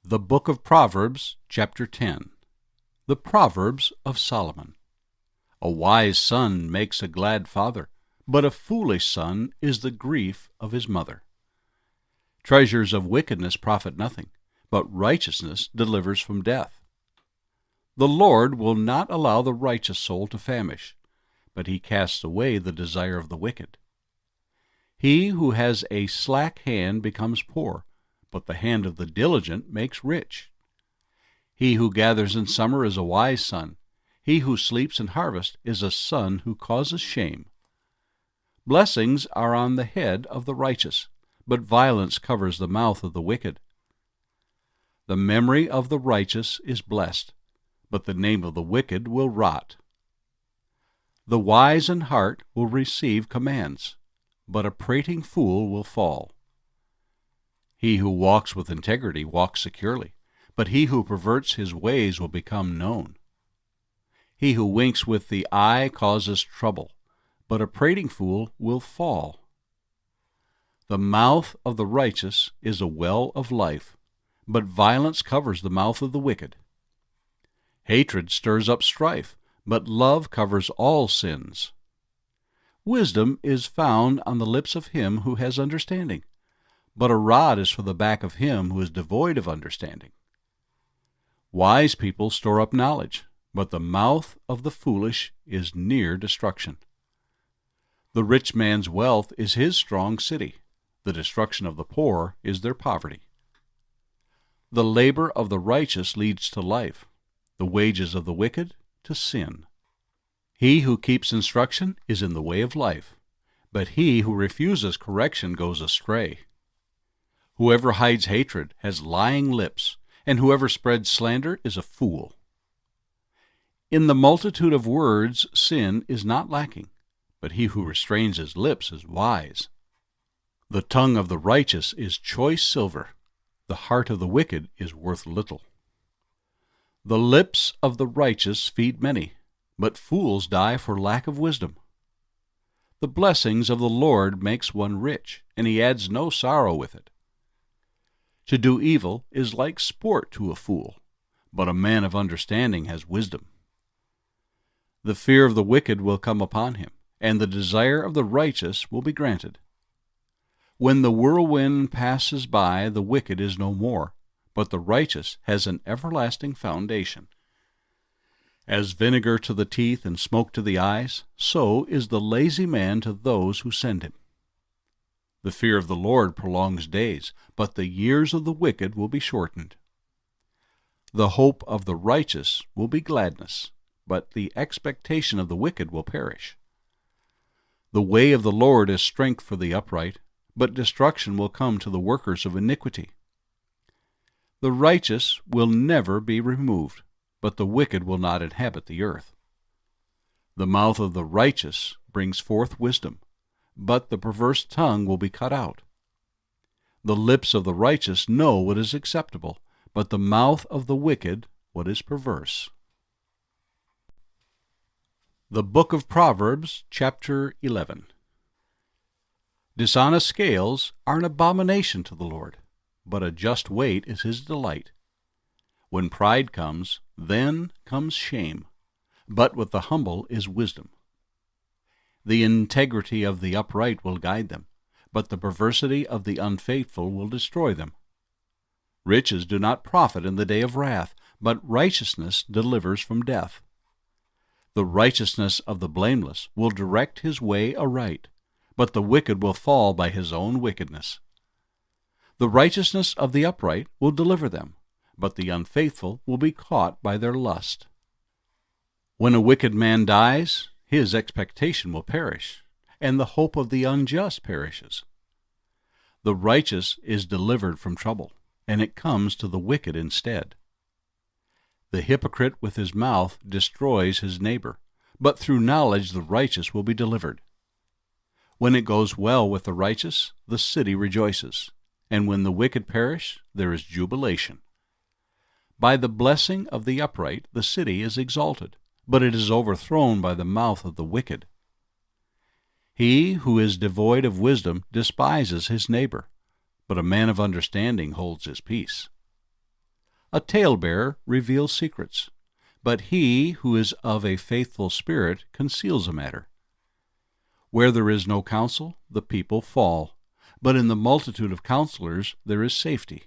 The Book of Proverbs, chapter 10. The Proverbs of Solomon. A wise son makes a glad father, but a foolish son is the grief of his mother. Treasures of wickedness profit nothing, but righteousness delivers from death. The Lord will not allow the righteous soul to famish, but he casts away the desire of the wicked. He who has a slack hand becomes poor, but the hand of the diligent makes rich. He who gathers in summer is a wise son. He who sleeps in harvest is a son who causes shame. Blessings are on the head of the righteous, but violence covers the mouth of the wicked. The memory of the righteous is blessed, but the name of the wicked will rot. The wise in heart will receive commands, but a prating fool will fall. He who walks with integrity walks securely, but he who perverts his ways will become known. He who winks with the eye causes trouble, but a prating fool will fall. The mouth of the righteous is a well of life, but violence covers the mouth of the wicked. Hatred stirs up strife, but love covers all sins. Wisdom is found on the lips of him who has understanding, but a rod is for the back of him who is devoid of understanding. Wise people store up knowledge, but the mouth of the foolish is near destruction. The rich man's wealth is his strong city. The destruction of the poor is their poverty. The labor of the righteous leads to life, the wages of the wicked to sin. He who keeps instruction is in the way of life, but he who refuses correction goes astray. Whoever hides hatred has lying lips, and whoever spreads slander is a fool. In the multitude of words sin is not lacking, but he who restrains his lips is wise. The tongue of the righteous is choice silver, the heart of the wicked is worth little. The lips of the righteous feed many, but fools die for lack of wisdom. The blessings of the Lord makes one rich, and he adds no sorrow with it. To do evil is like sport to a fool, but a man of understanding has wisdom. The fear of the wicked will come upon him, and the desire of the righteous will be granted. When the whirlwind passes by, the wicked is no more, but the righteous has an everlasting foundation. As vinegar to the teeth and smoke to the eyes, so is the lazy man to those who send him. The fear of the Lord prolongs days, but the years of the wicked will be shortened. The hope of the righteous will be gladness, but the expectation of the wicked will perish. The way of the Lord is strength for the upright, but destruction will come to the workers of iniquity. The righteous will never be removed, but the wicked will not inhabit the earth. The mouth of the righteous brings forth wisdom, but the perverse tongue will be cut out. The lips of the righteous know what is acceptable, but the mouth of the wicked what is perverse. The Book of Proverbs, chapter 11. Dishonest scales are an abomination to the Lord, but a just weight is his delight. When pride comes, then comes shame, but with the humble is wisdom. The integrity of the upright will guide them, but the perversity of the unfaithful will destroy them. Riches do not profit in the day of wrath, but righteousness delivers from death. The righteousness of the blameless will direct his way aright, but the wicked will fall by his own wickedness. The righteousness of the upright will deliver them, but the unfaithful will be caught by their lust. When a wicked man dies, his expectation will perish, and the hope of the unjust perishes. The righteous is delivered from trouble, and it comes to the wicked instead. The hypocrite with his mouth destroys his neighbor, but through knowledge the righteous will be delivered. When it goes well with the righteous, the city rejoices, and when the wicked perish, there is jubilation. By the blessing of the upright the city is exalted, but it is overthrown by the mouth of the wicked. He who is devoid of wisdom despises his neighbor, but a man of understanding holds his peace. A talebearer reveals secrets, but he who is of a faithful spirit conceals a matter. Where there is no counsel, the people fall, but in the multitude of counselors there is safety.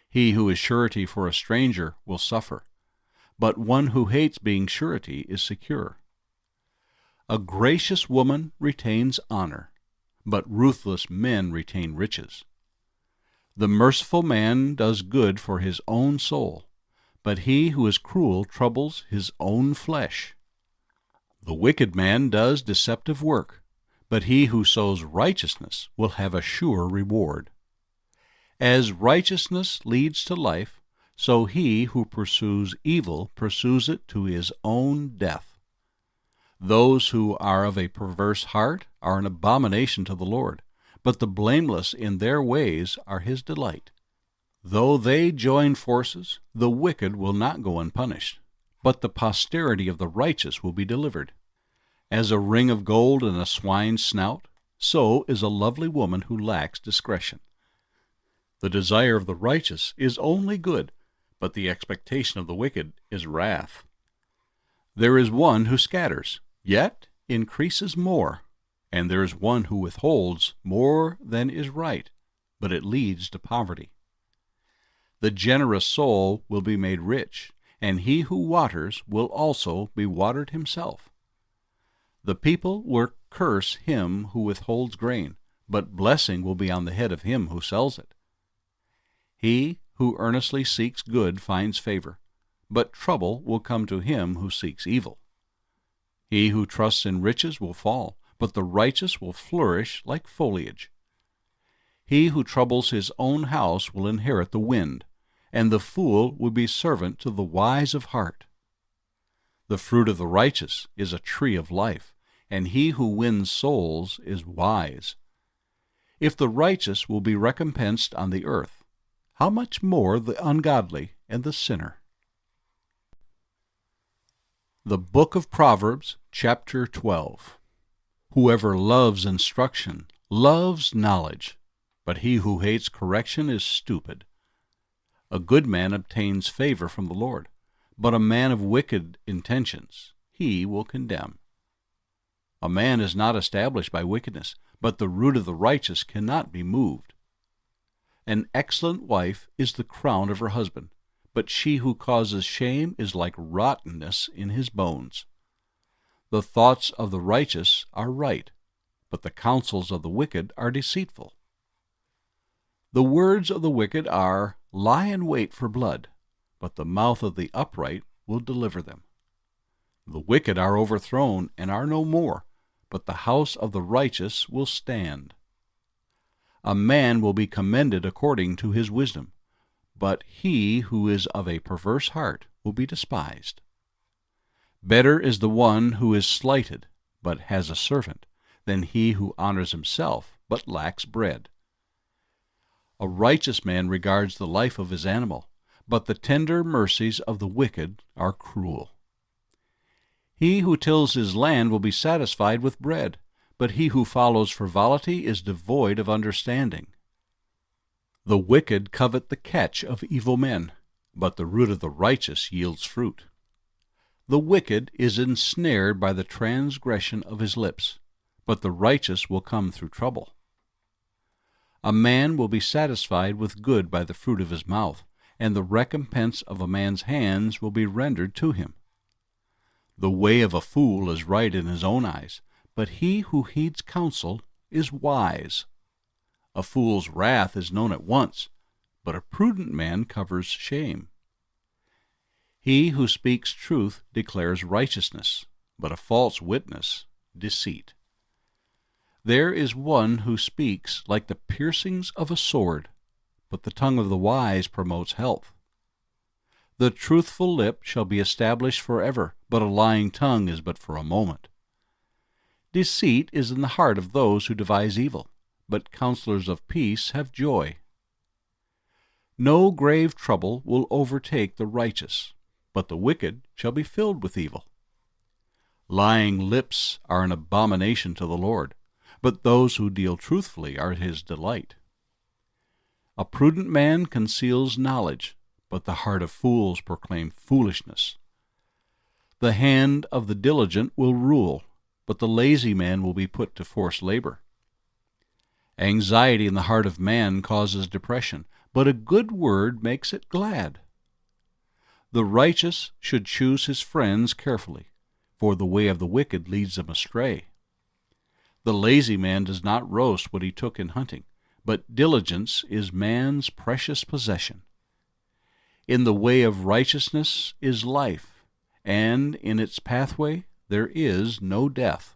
He who is surety for a stranger will suffer, but one who hates being surety is secure. A gracious woman retains honor, but ruthless men retain riches. The merciful man does good for his own soul, but he who is cruel troubles his own flesh. The wicked man does deceptive work, but he who sows righteousness will have a sure reward. As righteousness leads to life, so he who pursues evil pursues it to his own death. Those who are of a perverse heart are an abomination to the Lord, but the blameless in their ways are his delight. Though they join forces, the wicked will not go unpunished, but the posterity of the righteous will be delivered. As a ring of gold in a swine's snout, so is a lovely woman who lacks discretion. The desire of the righteous is only good, but the expectation of the wicked is wrath. There is one who scatters, yet increases more, and there is one who withholds more than is right, but it leads to poverty. The generous soul will be made rich, and he who waters will also be watered himself. The people will curse him who withholds grain, but blessing will be on the head of him who sells it. He who earnestly seeks good finds favor, but trouble will come to him who seeks evil. He who trusts in riches will fall, but the righteous will flourish like foliage. He who troubles his own house will inherit the wind, and the fool will be servant to the wise of heart. The fruit of the righteous is a tree of life, and he who wins souls is wise. If the righteous will be recompensed on the earth, how much more the ungodly and the sinner? The Book of Proverbs, chapter 12. Whoever loves instruction loves knowledge, but he who hates correction is stupid. A good man obtains favor from the Lord, but a man of wicked intentions he will condemn. A man is not established by wickedness, but the root of the righteous cannot be moved. An excellent wife is the crown of her husband, but she who causes shame is like rottenness in his bones. The thoughts of the righteous are right, but the counsels of the wicked are deceitful. The words of the wicked are, "Lie in wait for blood," but the mouth of the upright will deliver them. The wicked are overthrown and are no more, but the house of the righteous will stand. A man will be commended according to his wisdom, but he who is of a perverse heart will be despised. Better is the one who is slighted, but has a servant, than he who honors himself, but lacks bread. A righteous man regards the life of his animal, but the tender mercies of the wicked are cruel. He who tills his land will be satisfied with bread, but he who follows frivolity is devoid of understanding. The wicked covet the catch of evil men, but the root of the righteous yields fruit. The wicked is ensnared by the transgression of his lips, but the righteous will come through trouble. A man will be satisfied with good by the fruit of his mouth, and the recompense of a man's hands will be rendered to him. The way of a fool is right in his own eyes, but he who heeds counsel is wise. A fool's wrath is known at once, but a prudent man covers shame. He who speaks truth declares righteousness, but a false witness deceit. There is one who speaks like the piercings of a sword, but the tongue of the wise promotes health. The truthful lip shall be established forever, but a lying tongue is but for a moment. Deceit is in the heart of those who devise evil, but counselors of peace have joy. No grave trouble will overtake the righteous, but the wicked shall be filled with evil. Lying lips are an abomination to the Lord, but those who deal truthfully are his delight. A prudent man conceals knowledge, but the heart of fools proclaim foolishness. The hand of the diligent will rule, but the lazy man will be put to forced labor. Anxiety in the heart of man causes depression, but a good word makes it glad. The righteous should choose his friends carefully, for the way of the wicked leads them astray. The lazy man does not roast what he took in hunting, but diligence is man's precious possession. In the way of righteousness is life, and in its pathway there is no death.